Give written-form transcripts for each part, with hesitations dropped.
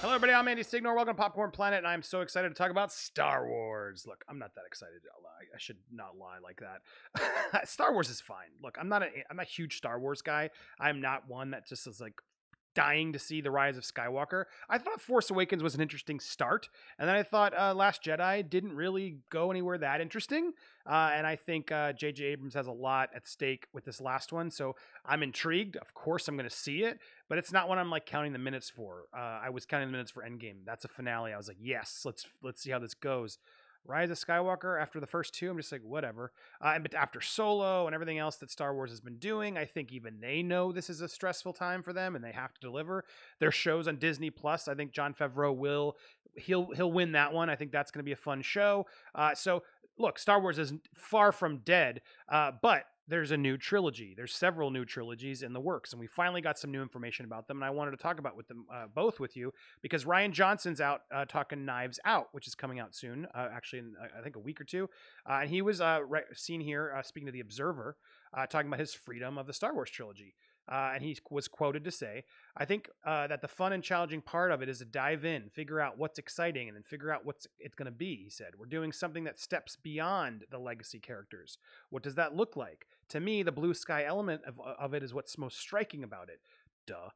Hello, everybody. I'm Andy Signor. Welcome to Popcorn Planet, and I'm so excited to talk about Star Wars. Look, I'm not that excited. I should not lie like that. Star Wars is fine. Look, I'm not a huge Star Wars guy. I'm not one that just is like dying to see the rise of Skywalker. I thought Force Awakens was an interesting start, and then I thought Last Jedi didn't really go anywhere that interesting. And I think J.J. Abrams has a lot at stake with this last one, so I'm intrigued. Of course, I'm going to see it, but it's not one I'm like counting the minutes for. I was counting the minutes for Endgame. That's a finale. I was like, yes, let's see how this goes. Rise of Skywalker after the first two, I'm just like, whatever. But after Solo and everything else that Star Wars has been doing, I think even they know this is a stressful time for them and they have to deliver. Their shows on Disney Plus, I think Jon Favreau he'll win that one. I think that's going to be a fun show. So look, Star Wars is far from dead, but there's a new trilogy. There's several new trilogies in the works, and we finally got some new information about them. And I wanted to talk about with them both with you because Rian Johnson's out talking Knives Out, which is coming out soon, actually in I think a week or two. And he was seen here speaking to the Observer, talking about his freedom of the Star Wars trilogy. And he was quoted to say, I think that the fun and challenging part of it is to dive in, figure out what's exciting, and then figure out what's it's going to be, he said. We're doing something that steps beyond the legacy characters. What does that look like? To me, the blue sky element of it is what's most striking about it. Duh.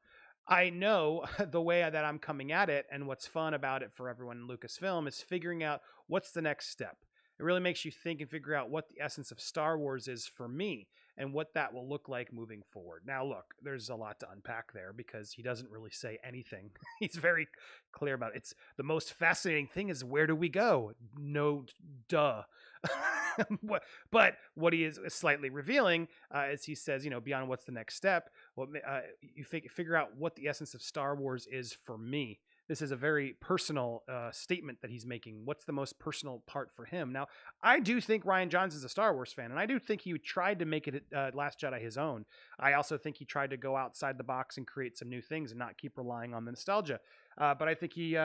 I know the way that I'm coming at it, and what's fun about it for everyone in Lucasfilm is figuring out what's the next step. It really makes you think and figure out what the essence of Star Wars is for me and what that will look like moving forward. Now, look, there's a lot to unpack there because he doesn't really say anything. He's very clear about it. It's the most fascinating thing is where do we go? No, duh. But what he is slightly revealing is he says, beyond what's the next step, well, you figure out what the essence of Star Wars is for me. This is a very personal statement that he's making. What's the most personal part for him? Now, I do think Rian Johnson's a Star Wars fan, and I do think he tried to make it Last Jedi his own. I also think he tried to go outside the box and create some new things and not keep relying on the nostalgia. But I think he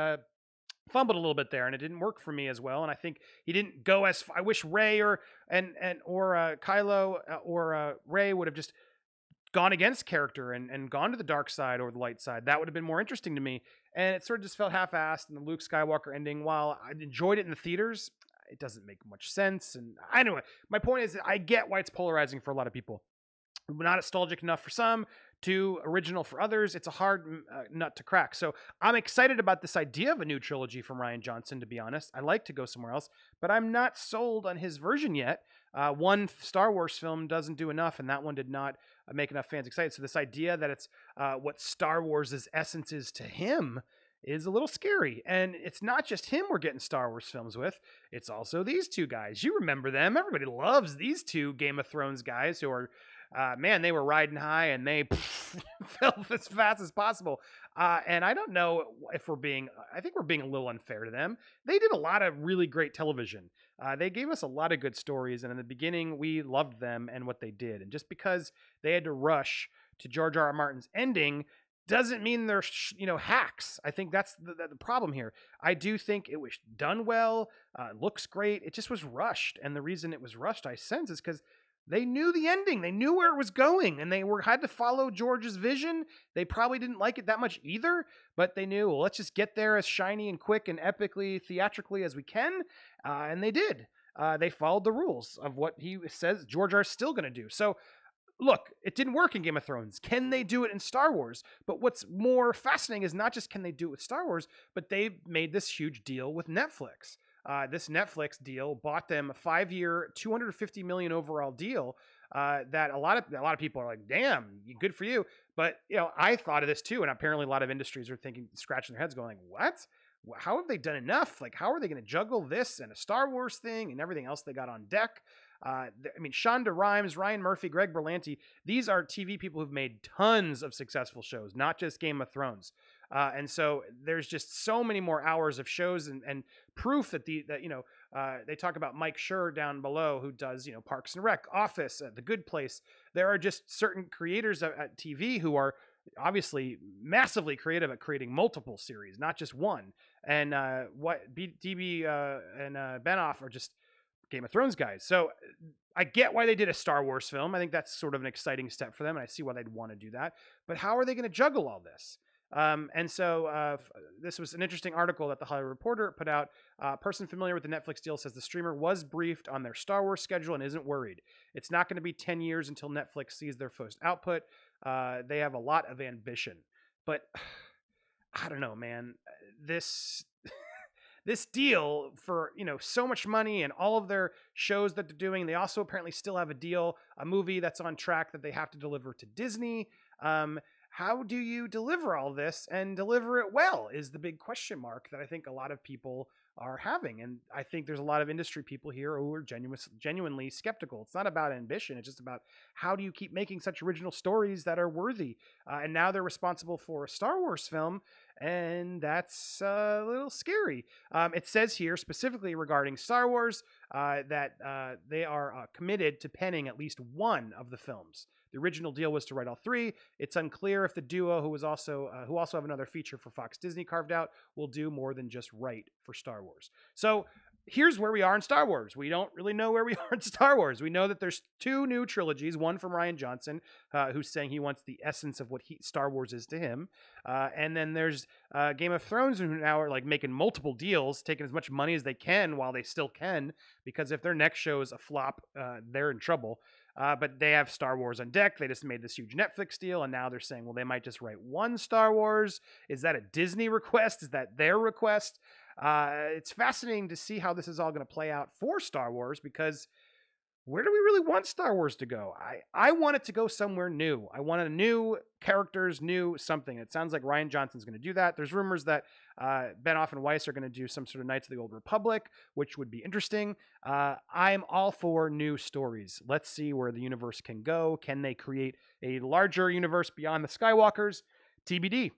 fumbled a little bit there, and it didn't work for me as well. And I think he didn't go as I wish Rey or Kylo or Rey would have just gone against character and gone to the dark side or the light side. That would have been more interesting to me. And it sort of just felt half-assed. And the Luke Skywalker ending, while I enjoyed it in the theaters, it doesn't make much sense. And anyway, my point is that I get why it's polarizing for a lot of people. Not nostalgic enough for some, too original for others. It's a hard nut to crack. So I'm excited about this idea of a new trilogy from Rian Johnson, to be honest. I like to go somewhere else, but I'm not sold on his version yet. One Star Wars film doesn't do enough, and that one did not make enough fans excited. So this idea that it's what Star Wars' essence is to him is a little scary. And it's not just him we're getting Star Wars films with. It's also these two guys. You remember them. Everybody loves these two Game of Thrones guys who are man, they were riding high and they fell as fast as possible. And I don't know if I think we're being a little unfair to them. They did a lot of really great television. They gave us a lot of good stories. And in the beginning, we loved them and what they did. And just because they had to rush to George R. R. Martin's ending doesn't mean they're hacks. I think that's the problem here. I do think it was done well, looks great. It just was rushed. And the reason it was rushed, I sense, is because they knew the ending. They knew where it was going, and they had to follow George's vision. They probably didn't like it that much either, but they knew, well, let's just get there as shiny and quick and epically, theatrically as we can, and they did. They followed the rules of what he says George R. is still going to do. So, look, it didn't work in Game of Thrones. Can they do it in Star Wars? But what's more fascinating is not just can they do it with Star Wars, but they made this huge deal with Netflix. This Netflix deal bought them a 5-year, $250 million overall deal. That a lot of people are like, "Damn, good for you." But I thought of this too, and apparently a lot of industries are scratching their heads, going, "What? How have they done enough? Like, how are they going to juggle this and a Star Wars thing and everything else they got on deck?" Shonda Rhimes, Ryan Murphy, Greg Berlanti, these are TV people who've made tons of successful shows, not just Game of Thrones. And so there's just so many more hours of shows and proof that they talk about Mike Schur down below who does, Parks and Rec, Office, The Good Place. There are just certain creators at TV who are obviously massively creative at creating multiple series, not just one. And DB and Benioff are just Game of Thrones guys. So I get why they did a Star Wars film. I think that's sort of an exciting step for them, and I see why they'd want to do that. But how are they going to juggle all this? And so this was an interesting article that the Hollywood Reporter put out. A person familiar with the Netflix deal says the streamer was briefed on their Star Wars schedule and isn't worried. It's not going to be 10 years until Netflix sees their first output. They have a lot of ambition. But I don't know, man. This this deal for so much money and all of their shows that they're doing. They also apparently still have a movie that's on track that they have to deliver to Disney. How do you deliver all this and deliver it well is the big question mark that I think a lot of people are having. And I think there's a lot of industry people here who are genuinely skeptical. It's not about ambition. It's just about how do you keep making such original stories that are worthy. And now they're responsible for a Star Wars film, and that's a little scary. It says here specifically regarding Star Wars that they are committed to penning at least one of the films. The original deal was to write all three. It's unclear if the duo, who also have another feature for Fox Disney carved out, will do more than just write for Star Wars. So here's where we are in Star Wars. We don't really know where we are in Star Wars. We know that there's 2 new trilogies, one from Rian Johnson, who's saying he wants the essence of what Star Wars is to him. And then there's Game of Thrones, who now are like making multiple deals, taking as much money as they can while they still can, because if their next show is a flop, they're in trouble. But they have Star Wars on deck. They just made this huge Netflix deal, and now they're saying, well, they might just write one Star Wars. Is that a Disney request? Is that their request? It's fascinating to see how this is all going to play out for Star Wars, because where do we really want Star Wars to go? I want it to go somewhere new. I want a new characters, new something. It sounds like Rian Johnson's going to do that. There's rumors that Benioff and Weiss are going to do some sort of Knights of the Old Republic, which would be interesting. I'm all for new stories. Let's see where the universe can go. Can they create a larger universe beyond the Skywalkers? TBD.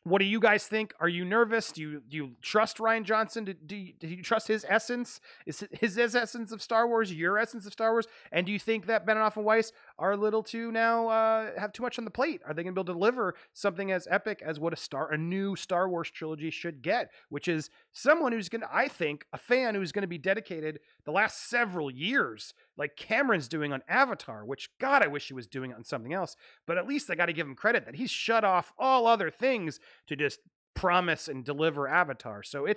What do you guys think? Are you nervous? Do you trust Rian Johnson? Do you trust his essence? Is his essence of Star Wars your essence of Star Wars? And do you think that Benioff and Weiss are a little too now have too much on the plate? Are they going to be able to deliver something as epic as what a new Star Wars trilogy should get? Which is someone who's going to, I think, a fan who's going to be dedicated the last several years, like Cameron's doing on Avatar, which, God, I wish he was doing it on something else. But at least I got to give him credit that he's shut off all other things to just promise and deliver Avatar. So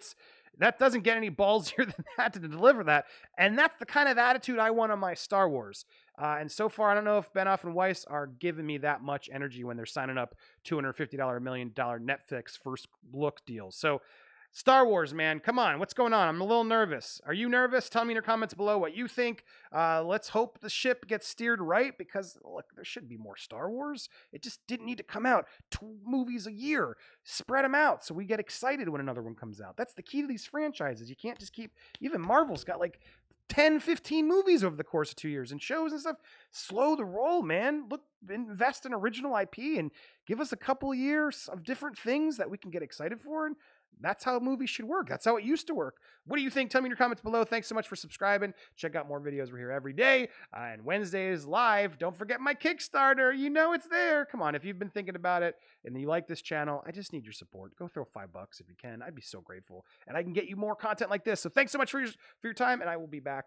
that doesn't get any ballsier than that to deliver that. And that's the kind of attitude I want on my Star Wars. And so far, I don't know if Benioff and Weiss are giving me that much energy when they're signing up $250 $1 million Netflix first look deals. So Star Wars, man, come on. What's going on? I'm a little nervous. Are you nervous? Tell me in your comments below what you think. Let's hope the ship gets steered right, because, look, there should be more Star Wars. It just didn't need to come out 2 movies a year. Spread them out so we get excited when another one comes out. That's the key to these franchises. You can't just keep... Even Marvel's got like 10, 15 movies over the course of 2 years and shows and stuff. Slow the roll, man. Look, invest in original IP and give us a couple of years of different things that we can get excited for, and that's how movies should work. That's how it used to work. What do you think? Tell me in your comments below. Thanks so much for subscribing. Check out more videos. We're here every day. And Wednesday is live. Don't forget my Kickstarter. You know it's there. Come on. If you've been thinking about it and you like this channel, I just need your support. Go throw $5 if you can. I'd be so grateful. And I can get you more content like this. So thanks so much for your time, and I will be back.